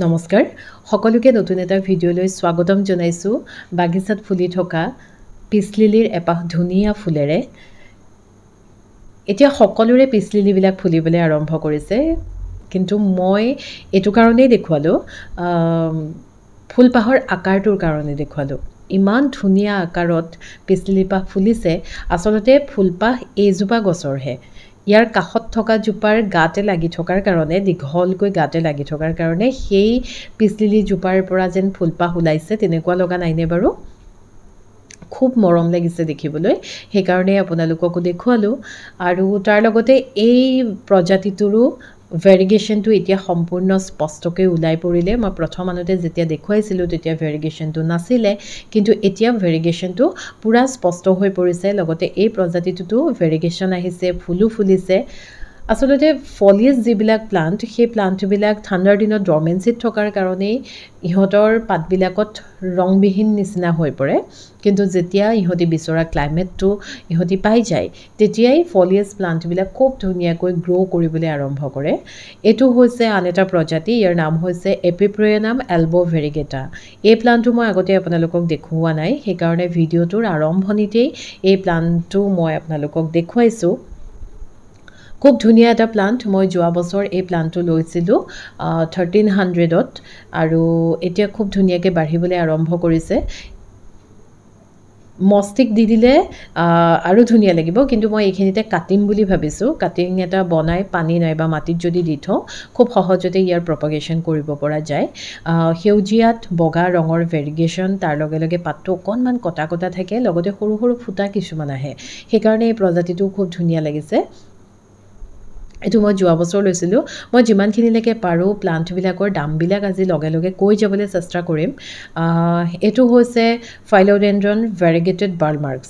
নমস্কাৰ সকলোকে নতুন এটা ভিডিঅ'লৈ স্বাগতম জনাইছো বাগিচাত ফুলি থকা পিছলিলিৰ এপাহ ধুনীয়া ফুলেৰে এতিয়া সকলোৰে পিছলিলিবিলাক ফুলিবলৈ আৰম্ভ কৰিছে কিন্তু মই এটো কাৰণেই দেখুৱালো ফুলপাহৰ আকাৰটোৰ কাৰণে দেখুৱালো ইমান ধুনীয়া আকাৰত পিছলিলিপাহ ফুলিছে আসলতে ফুলপাহ এইজোপা গছৰহে ইয়াৰ কাখত থকা জোপাৰ গাতে লাগি থকাৰ কাৰণে দীঘলকৈ গাতে লাগি থকাৰ কাৰণে সেই পিছলিলি জোপাৰ পৰা যেন ফুলপাহ ওলাইছে তেনেকুৱা লগা নাইনে বাৰু খুব মৰম লাগিছে দেখিবলৈ সেই কাৰণে আপোনালোককো দেখুৱালো আৰু তাৰ লগতে এই প্ৰজাতিটোৰো ভেৰিগেশ্যনটো এতিয়া সম্পূৰ্ণ স্পষ্টকৈ ওলাই পৰিলে মই প্ৰথমতে যেতিয়া দেখুৱাইছিলোঁ তেতিয়া ভেৰিগেশ্যনটো নাছিলে কিন্তু এতিয়া ভেৰিগেশ্যনটো পুৰা স্পষ্ট হৈ পৰিছে লগতে এই প্ৰজাতিটোতো ভেৰিগেশ্যন আহিছে ফুলো ফুলিছে আসলতে ফলিয়েজ যিবিলাক প্লান্ট সেই প্লান্টবিলাক ঠাণ্ডাৰ দিনত ডৰমেন্সিত থকাৰ কাৰণেই ইহঁতৰ পাতবিলাকত ৰংবিহীন নিচিনা হৈ পৰে কিন্তু যেতিয়া ইহঁতি বিচৰা ক্লাইমেটটো ইহঁতি পাই যায় তেতিয়াই ফলিয়েজ প্লান্টবিলাক খুব ধুনীয়াকৈ গ্ৰো কৰিবলৈ আৰম্ভ কৰে এটো হৈছে আন এটা প্ৰজাতি ইয়াৰ নাম হৈছে এপিপ্ৰেনাম এলবো ভেৰিগেটা এই প্লান্টটো মই আগতে আপোনালোকক দেখুওৱা নাই সেই কাৰণে ভিডিঅ'টোৰ আৰম্ভণিতেই এই প্লান্টটো মই আপোনালোকক দেখুৱাইছো খুব ধুনীয়া এটা প্লান্ট মই যোৱা বছৰ এই প্লান্টটো লৈছিলোঁ 1300ত আৰু এতিয়া খুব ধুনীয়াকৈ বাঢ়িবলৈ আৰম্ভ কৰিছে মস্তিক দি দিলে আৰু ধুনীয়া লাগিব কিন্তু মই এইখিনিতে কাটিম বুলি ভাবিছোঁ কাটিং এটা বনাই পানী নাইবা মাটিত যদি দি থওঁ খুব সহজতে ইয়াৰ প্ৰপাগেশ্যন কৰিব পৰা যায় সেউজীয়াত বগা ৰঙৰ ভেৰিগেশ্যন তাৰ লগে লগে পাতটো অকণমান কটা কটা থাকে লগতে সৰু সৰু ফুটা কিছুমান আহে সেইকাৰণে এই প্ৰজাতিটো খুব ধুনীয়া লাগিছে এটো মই যোৱা বছৰ লৈছিলোঁ মই যিমানখিনিলৈকে পাৰোঁ প্লান্টবিলাকৰ দামবিলাক আজি লগে লগে কৈ যাবলৈ চেষ্টা কৰিম এটো হৈছে ফাইলোডেন্ড্ৰন ভেৰিগেটেড বাৰ্লমাৰ্কছ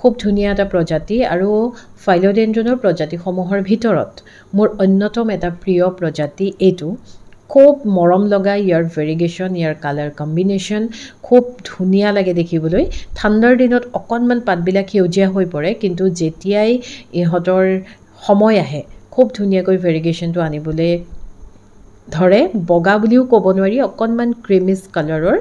খুব ধুনীয়া এটা প্ৰজাতি আৰু ফাইলোডেন্ড্ৰনৰ প্ৰজাতিসমূহৰ ভিতৰত মোৰ অন্যতম এটা প্ৰিয় প্ৰজাতি এইটো খুব মৰম লগা ইয়াৰ ভেৰিগেশ্যন ইয়াৰ কালাৰ কম্বিনেশ্যন খুব ধুনীয়া লাগে দেখিবলৈ ঠাণ্ডাৰ দিনত অকণমান পাতবিলাক সেউজীয়া হৈ পৰে কিন্তু যেতিয়াই ইহঁতৰ সময় আহে খুব ধুনীয়াকৈ ভেৰিগেশ্যনটো আনিবলৈ ধৰে বগা বুলিও ক'ব নোৱাৰি অকণমান ক্ৰিমিছ কালাৰৰ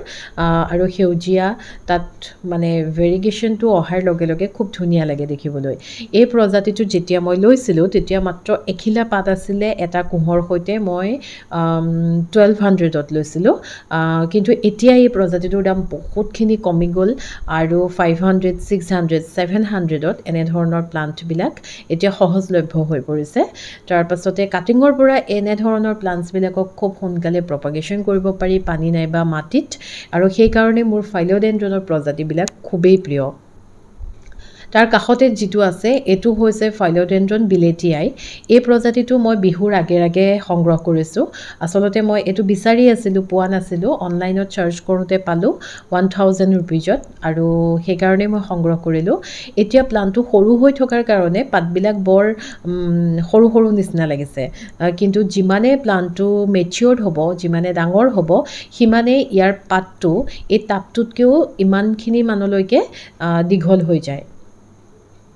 আৰু সেউজীয়া তাত মানে ভেৰিগেশ্যনটো অহাৰ লগে লগে খুব ধুনীয়া লাগে দেখিবলৈ এই প্ৰজাতিটো যেতিয়া মই লৈছিলোঁ তেতিয়া মাত্ৰ এখিলা পাত আছিলে এটা কুঁহৰ সৈতে মই 1200ত লৈছিলোঁ কিন্তু এতিয়া এই প্ৰজাতিটোৰ দাম বহুতখিনি কমি গ'ল আৰু 500 600 700ত এনেধৰণৰ প্লান্টবিলাক এতিয়া সহজলভ্য হৈ পৰিছে তাৰ পাছতে কাটিঙৰ পৰা এনেধৰণৰ প্লান্টছবিলাক খুব সোনকালে প্ৰপাগেশ্যন কৰিব পাৰি পানী নাইবা মাটিত আৰু সেই কাৰণে মোৰ ফাইলোডেন্ড্ৰনৰ প্ৰজাতিবিলাক খুবেই প্ৰিয় তাৰ কাষতে যিটো আছে এটো হৈছে ফাইলোডেন্ড্ৰন বিলেটিয়াই এই প্ৰজাতিটো মই বিহুৰ আগে সংগ্ৰহ কৰিছোঁ আসলতে মই এটো বিচাৰি আছিলোঁ পোৱা নাছিলোঁ অনলাইনত চাৰ্চ কৰোঁতে পালোঁ 1000 ৰুপিজত আৰু সেই কাৰণে মই সংগ্ৰহ কৰিলোঁ এতিয়া প্লান্টটো সৰু হৈ থকাৰ কাৰণে পাতবিলাক বৰ সৰু সৰু নিচিনা লাগিছে কিন্তু যিমানে প্লান্টটো মেচিউৰড হ'ব যিমানে ডাঙৰ হ'ব সিমানে ইয়াৰ পাতটো এই টাবটোতকেও ইমানখিনি মানলৈকে দীঘল হৈ যায়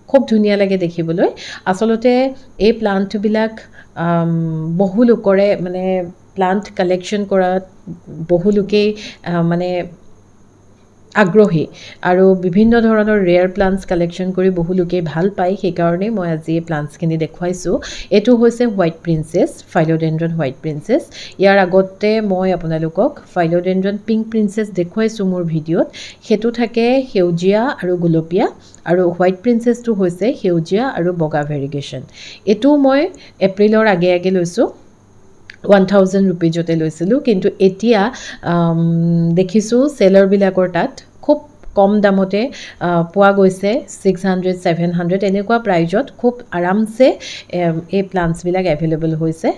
খুব ধুনীয়া লাগে দেখিবলৈ আসলতে এই প্লান্টবিলাক বহু লোকৰে মানে প্লান্ট কালেকশ্যন কৰাত বহু লোকেই মানে আগ্ৰহী আৰু বিভিন্ন ধৰণৰ ৰেয়াৰ প্লান্টছ কালেকশ্যন কৰি বহু লোকে ভাল পায় সেইকাৰণে মই আজি এই প্লান্টছখিনি দেখুৱাইছোঁ এটো হৈছে হোৱাইট প্ৰিন্সেছ ফাইলোডেন্ড্ৰন হোৱাইট প্ৰিন্সেছ ইয়াৰ আগতে মই আপোনালোকক ফাইলোডেন্ড্ৰন পিংক প্ৰিন্সেছ দেখুৱাইছোঁ মোৰ ভিডিঅ'ত সেইটো থাকে সেউজীয়া আৰু গুলপীয়া আৰু হোৱাইট প্ৰিন্সেছটো হৈছে সেউজীয়া আৰু বগা ভেৰিগেশ্যন এটো মই এপ্ৰিলৰ আগে লৈছোঁ 1000 ৰুপিজতে লৈছিলোঁ কিন্তু এতিয়া দেখিছোঁ সেলাৰবিলাকৰ তাত খুব কম দামতে পোৱা গৈছে 600 700 এনেকুৱা প্ৰাইজত খুব আৰামছে এই প্লান্টছবিলাক এভেইলেবল হৈছে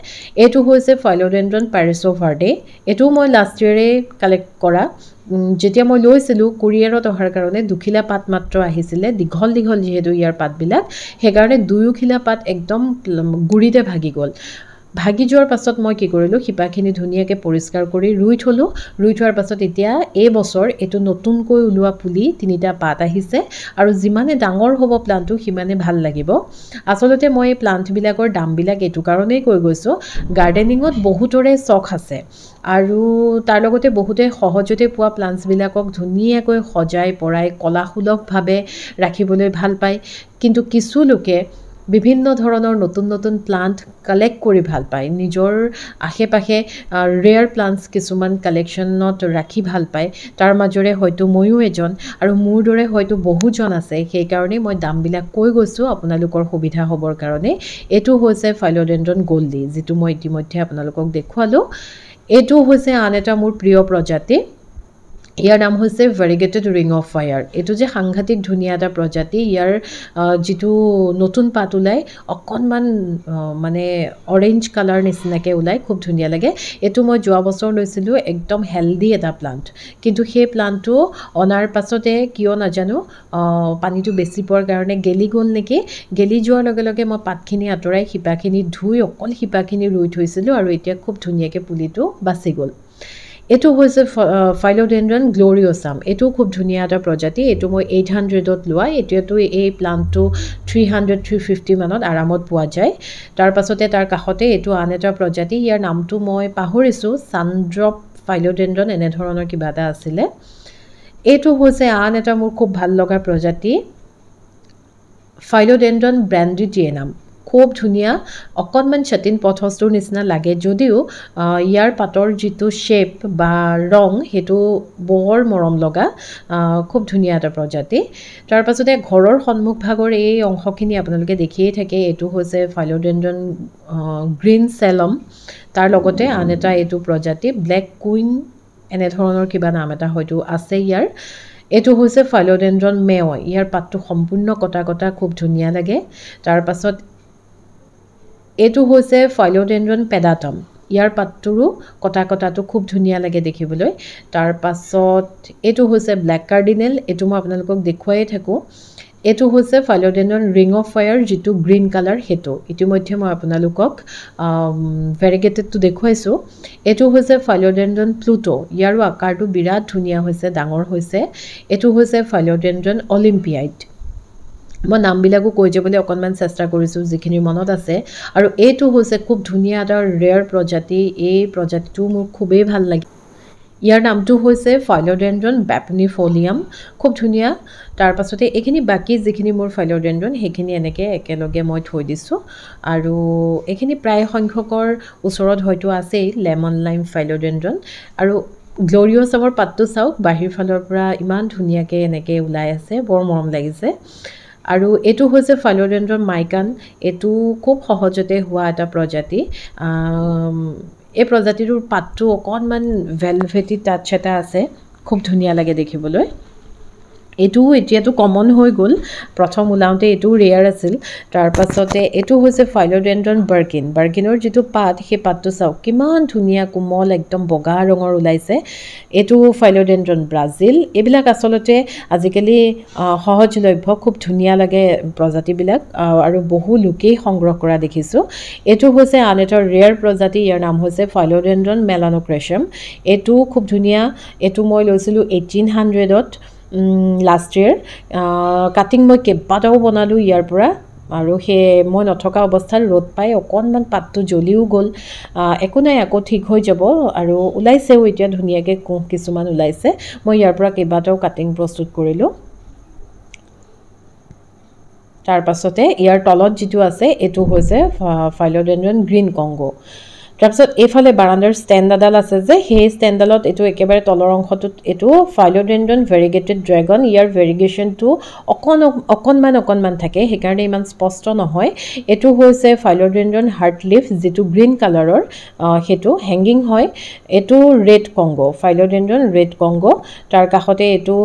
এটো হৈছে ফাইলোডেন্ড্ৰন পেৰিছো ভাৰ্ডে এটো মই লাষ্ট ইয়াৰে কালেক্ট কৰা যেতিয়া মই লৈছিলোঁ কুৰিয়াৰত অহাৰ কাৰণে দুখিলা পাত মাত্ৰ আহিছিলে দীঘল যিহেতু ইয়াৰ পাতবিলাক সেইকাৰণে দুয়োখিলা পাত একদম গুৰিতে ভাগি গ'ল ভাগি যোৱাৰ পাছত মই কি কৰিলোঁ শিপাখিনি ধুনীয়াকৈ পৰিষ্কাৰ কৰি ৰুই থলোঁ ৰুই থোৱাৰ পাছত এতিয়া এই বছৰ এইটো নতুনকৈ ওলোৱা পুলি 3টা পাত আহিছে আৰু যিমানে ডাঙৰ হ'ব প্লান্টটো সিমানে ভাল লাগিব আচলতে মই এই প্লান্টবিলাকৰ দামবিলাক এইটো কাৰণেই কৈ গৈছোঁ গাৰ্ডেনিঙত বহুতৰে চখ আছে আৰু তাৰ লগতে বহুতে সহজতে পোৱা প্লান্টছবিলাকক ধুনীয়াকৈ সজাই পৰাই কলাসুলভভাৱে ৰাখিবলৈ ভাল পায় কিন্তু কিছু লোকে বিভিন্ন ধৰণৰ নতুন নতুন প্লান্ট কালেক্ট কৰি ভাল পায় নিজৰ আশে-পাশে ৰেয়াৰ প্লান্টছ কিছুমান কালেকশ্যনত ৰাখি ভাল পায় তাৰ মাজৰে হয়তো ময়ো এজন আৰু মোৰ দৰে হয়তো বহুজন আছে সেইকাৰণে মই দামবিলাক কৈ গৈছোঁ আপোনালোকৰ সুবিধা হ'বৰ কাৰণে এইটো হৈছে ফাইলোডেন্ড্ৰন গোল্ডি যিটো মই ইতিমধ্যে আপোনালোকক দেখুৱালোঁ এইটো হৈছে আন এটা মোৰ প্ৰিয় প্ৰজাতি ইয়াৰ নাম হৈছে ভেৰিগেটেড ৰিং অফ ফায়াৰ এইটো যে সাংঘাতিক ধুনীয়া এটা প্ৰজাতি ইয়াৰ যিটো নতুন পাত ওলাই অকণমান মানে অৰেঞ্জ কালাৰ নিচিনাকৈ ওলাই খুব ধুনীয়া লাগে এইটো মই যোৱা বছৰ লৈছিলোঁ একদম হেল্ডি এটা প্লান্ট কিন্তু সেই প্লান্টটো অনাৰ পাছতে কিয় নাজানো পানীটো বেছি পোৱাৰ কাৰণে গেলি গ'ল নেকি গেলি যোৱাৰ লগে লগে মই পাতখিনি আঁতৰাই শিপাখিনি ধুই অকল শিপাখিনি ৰুই থৈছিলোঁ আৰু এতিয়া খুব ধুনীয়াকৈ পুলিটো বাচি গ'ল এইটো হৈছে ফাইলোডেন্ড্ৰন গ্লোৰিয়াছাম এইটো খুব ধুনীয়া এটা প্ৰজাতি এইটো মই 800ত লোৱা এতিয়াতো এই প্লান্টটো 300-350 মানত আৰামত পোৱা যায় তাৰ পাছতে তাৰ কাষতে এইটো আন এটা প্ৰজাতি ইয়াৰ নামটো মই পাহৰিছোঁ সানড্ৰপ ফাইলোডেন্ড্ৰন এনে ধৰণৰ কিবা এটা আছিলে এইটো হৈছে আন এটা মোৰ খুব ভাল লগা প্ৰজাতি ফাইলোডেন্ড্ৰন ব্ৰেণ্ডিটিয়েনাম খুব ধুনীয়া অকণমান চটিন পথছটোৰ নিচিনা লাগে যদিও ইয়াৰ পাতৰ যিটো শ্বেপ বা ৰং সেইটো বৰ মৰম লগা খুব ধুনীয়া এটা প্ৰজাতি তাৰ পাছতে ঘৰৰ সন্মুখভাগৰ এই অংশখিনি আপোনালোকে দেখিয়েই থাকে এইটো হৈছে ফাইলোডেন্ড্ৰন গ্ৰীণ চেলম তাৰ লগতে আন এটা এইটো প্ৰজাতি ব্লেক কুইন এনে ধৰণৰ কিবা নাম এটা হয়তো আছে ইয়াৰ এইটো হৈছে ফাইলোডেন্ড্ৰন মেয় ইয়াৰ পাতটো সম্পূৰ্ণ কটা কটা খুব ধুনীয়া লাগে তাৰ পাছত এইটো হৈছে ফাইলোডেন্ড্ৰন পেডাটাম ইয়াৰ পাতটোৰো কটা কটাটো খুব ধুনীয়া লাগে দেখিবলৈ তাৰ পাছত এইটো হৈছে ব্লেক কাৰ্ডিনেল এইটো মই আপোনালোকক দেখুৱাই থাকোঁ এইটো হৈছে ফাইলোডেন্ড্ৰন ৰিং অফ ফায়াৰ যিটো গ্ৰীণ কালাৰ সেইটো ইতিমধ্যে মই আপোনালোকক ভেৰিগেটেডটো দেখুৱাইছোঁ এইটো হৈছে ফাইলোডেন্ড্ৰন প্লুটো ইয়াৰো আকাৰটো বিৰাট ধুনীয়া হৈছে ডাঙৰ হৈছে এইটো হৈছে ফাইলোডেন্ড্ৰন অলিম্পিয়াইড মই নামবিলাকো কৈ যাবলৈ অকণমান চেষ্টা কৰিছোঁ যিখিনি মনত আছে আৰু এইটো হৈছে খুব ধুনীয়া এটা ৰেয়াৰ প্ৰজাতি এই প্ৰজাতিটো মোৰ খুবেই ভাল লাগে ইয়াৰ নামটো হৈছে ফাইলোডেন্ড্ৰন বেপনিফলিয়াম খুব ধুনীয়া তাৰ পাছতে এইখিনি বাকি যিখিনি মোৰ ফাইলোডেন্ড্ৰন সেইখিনি এনেকৈ একেলগে মই থৈ দিছোঁ আৰু এইখিনি প্ৰায় সংখ্যকৰ ওচৰত হয়তো আছেই লেমন লাইম ফাইলোডেন্ড্ৰন আৰু গ্লোৰিয়াছামৰ পাতটো চাওক বাহিৰ ফালৰ পৰা ইমান ধুনীয়াকৈ এনেকৈ ওলাই আছে বৰ মৰম লাগিছে আৰু এইটো হৈছে ফাইলোডেন্ড্ৰন মাইকান এইটো খুব সহজতে হোৱা এটা প্ৰজাতি এই প্ৰজাতিটোৰ পাতটো অকণমান ভেলভেটি টাচ এটা আছে খুব ধুনীয়া লাগে দেখিবলৈ এইটো এতিয়াতো কমন হৈ গ'ল প্ৰথম ওলাওঁতে এইটো ৰেয়াৰ আছিল তাৰ পাছতে এইটো হৈছে ফাইলোডেন্ড্ৰন বাৰ্কিনৰ যিটো পাত সেই পাতটো চাওক কিমান ধুনীয়া কোমল একদম বগা ৰঙৰ ওলাইছে এইটো ফাইলোডেন্ড্ৰন ব্ৰাজিল এইবিলাক আচলতে আজিকালি সহজলভ্য খুব ধুনীয়া লাগে প্ৰজাতিবিলাক আৰু বহু লোকেই সংগ্ৰহ কৰা দেখিছোঁ এইটো হৈছে আন এটা ৰেয়াৰ প্ৰজাতি ইয়াৰ নাম হৈছে ফাইলোডেন্ড্ৰন মেলানোক্ৰেচাম এইটো খুব ধুনীয়া এইটো মই লৈছিলোঁ 1800ত লাষ্ট ইয়েৰ কাটিং মই কেইবাটাও বনালোঁ ইয়াৰ পৰা আৰু সেই মই নথকা অৱস্থাত ৰ'দ পাই অকণমান পাতটো জ্বলিও গ'ল একো নাই আকৌ ঠিক হৈ যাব আৰু ওলাইছেও এতিয়া ধুনীয়াকৈ কোঁহ কিছুমান ওলাইছে মই ইয়াৰ পৰা কেইবাটাও কাটিং প্ৰস্তুত কৰিলোঁ তাৰ পাছতে ইয়াৰ তলত যিটো আছে এইটো হৈছে ফাইলোডেন্ড্ৰন গ্ৰীণ কংগো তাৰপিছত এইফালে বাৰাণ্ডাৰ ষ্টেণ্ড এডাল আছে যে সেই ষ্টেণ্ডডালত এইটো একেবাৰে তলৰ অংশটোত এইটো ফাইলোডেন্ড্ৰন ভেৰিগেটেড ড্ৰেগন ইয়াৰ ভেৰিগেশ্যনটো অকণমান থাকে সেইকাৰণে ইমান স্পষ্ট নহয় এইটো হৈছে ফাইলোডেন্ড্ৰন হাৰ্ট লিফ যিটো গ্ৰীণ কালাৰৰ সেইটো হেংগিং হয় এইটো ৰেড কংগো ফাইলোডেন্ড্ৰন ৰেড কংগো তাৰ কাষতে এইটো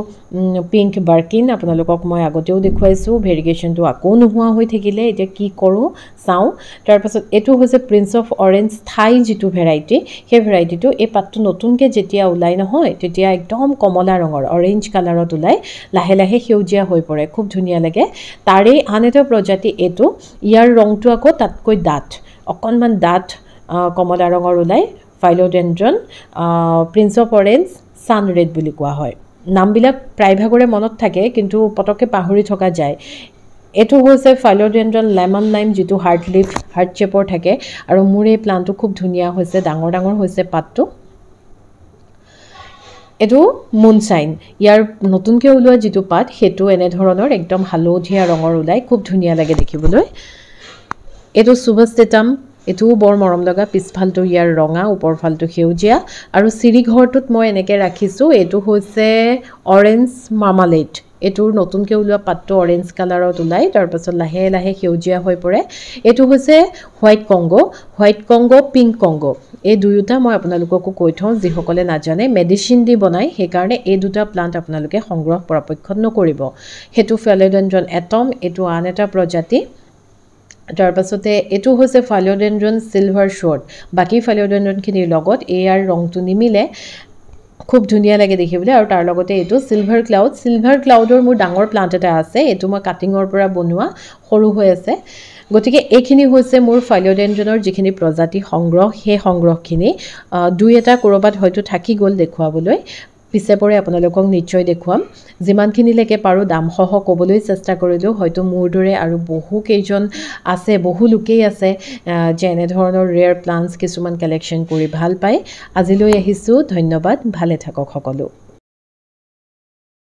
পিংক বাৰ্কিন আপোনালোকক মই আগতেও দেখুৱাইছোঁ ভেৰিগেশ্যনটো আকৌ নোহোৱা হৈ থাকিলে এতিয়া কি কৰোঁ চাওঁ তাৰপাছত এইটো হৈছে প্ৰিন্স অফ অৰেঞ্জ থাই যিটো ভেৰাইটি সেই ভেৰাইটিটো এই পাতটো নতুনকৈ যেতিয়া ওলাই নহয় তেতিয়া একদম কমলা ৰঙৰ অৰেঞ্জ কালাৰত ওলাই লাহে লাহে সেউজীয়া হৈ পৰে খুব ধুনীয়া লাগে তাৰে আন এটা প্ৰজাতি এইটো ইয়াৰ ৰংটো আকৌ তাতকৈ ডাঠ অকণমান ডাঠ কমলা ৰঙৰ ওলায় philodendron prince of orange sun red বুলি কোৱা হয় নামবিলাক প্ৰায়ভাগৰে মনত থাকে কিন্তু পটককৈ পাহৰি থকা যায় এটো হৈছে ফাইলোডেন্ড্ৰন লেমন লাইম যেটো হাৰ্ট লিফ হাৰ্ট শেপৰ থাকে আৰু মোৰ এই প্লান্টটো খুব ধুনীয়া হৈছে ডাঙৰ ডাঙৰ হৈছে পাতটো এটো মুনশাইন ইয়াৰ নতুনকৈ ওলোৱা যেটো পাত হেতু এনে ধৰণৰ একদম হালধীয়া ৰঙৰ ওলাই খুব ধুনীয়া লাগে দেখিবলৈ এটো সুবষ্টেটাম এটো বৰ মৰম লগা পিছফালটো ইয়াৰ ৰঙা ওপৰফালটো সেউজীয়া আৰু চিৰি ঘৰটোত মই এনেকৈ ৰাখিছোঁ এটো হৈছে অৰেঞ্জ মাৰ্মালেড এটোৰ নতুনকৈ ওলোৱা পাতটো অৰেঞ্জ কালাৰত ওলাই তাৰ পাছত লাহে লাহে সেউজীয়া হৈ পৰে এটো হৈছে হোৱাইট কংগো পিংক কংগো এই দুয়োটা মই আপোনালোককো কৈ থওঁ যিসকলে নাজানে মেডিচিন দি বনাই সেইকাৰণে এই দুটা প্লান্ট আপোনালোকে সংগ্ৰহ পৰাপক্ষত নকৰিব হেতু ফিলোডেন্ড্ৰন এটম এটো আন এটা প্ৰজাতি তাৰ পাছতে এটো হৈছে ফিলোডেন্ড্ৰন সিলভাৰ শৰ্ট বাকি ফিলোডেন্ড্ৰনখিনিৰ লগত এয়াৰ ৰংটো নিমিলে খুব ধুনীয়া লাগে দেখিবলৈ আৰু তাৰ লগতে এটো সিলভাৰ ক্লাউডৰ মোৰ ডাঙৰ প্লান্ট এটা আছে এটো মই কাটিঙৰ পৰা বনোৱা সৰু হৈ আছে গতিকে এইখিনি হৈছে মোৰ ফিলোডেন্ড্ৰনৰ যিখিনি প্ৰজাতি সংগ্ৰহ সেই সংগ্ৰহখিনি দুই এটা কৰবাত হয়তো থাকি গ'ল দেখুৱাবলৈ পিছে পৰে আপোনালোকক নিশ্চয় দেখুৱাম যিমানখিনিলৈকে পাৰো দামসহ ক'বলৈ চেষ্টা কৰিলো হয়তো মোৰ দৰে আৰু বহু কেইজন আছে বহু লোকেই আছে যে এনে ধৰণৰ ৰেয়াৰ প্লান্টছ কিছুমান কালেকশ্যন কৰি ভাল পায় আজিলৈ আহিছো ধন্যবাদ ভালে থাকক সকলো